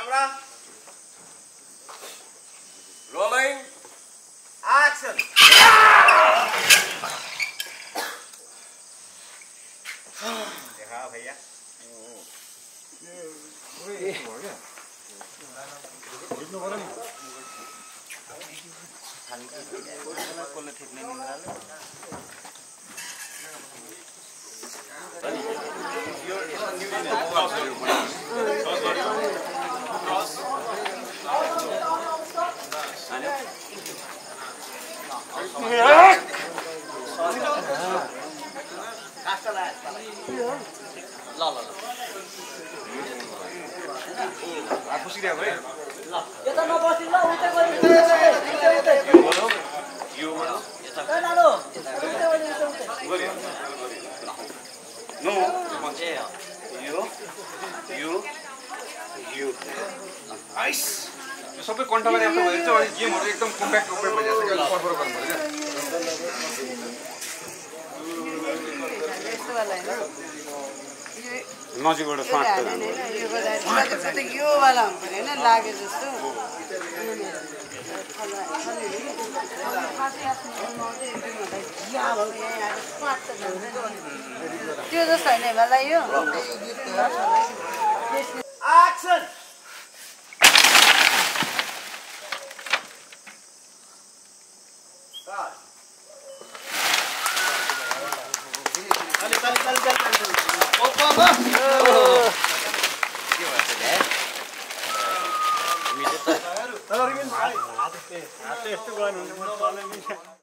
Camera. Rolling. Action. देखा भैया सबै कन्ट्रोलर आफ्नो भइन्छ अनि गेमहरु एकदम कम्प्याक्ट भइरहेछ के परफर गर्नु पर्यो नजिकबाट फाट यो वाला हुन्छ हैन लागे जस्तो त्यो जस्तो हैन होला यो एक्सन हात यस्तो गर्नु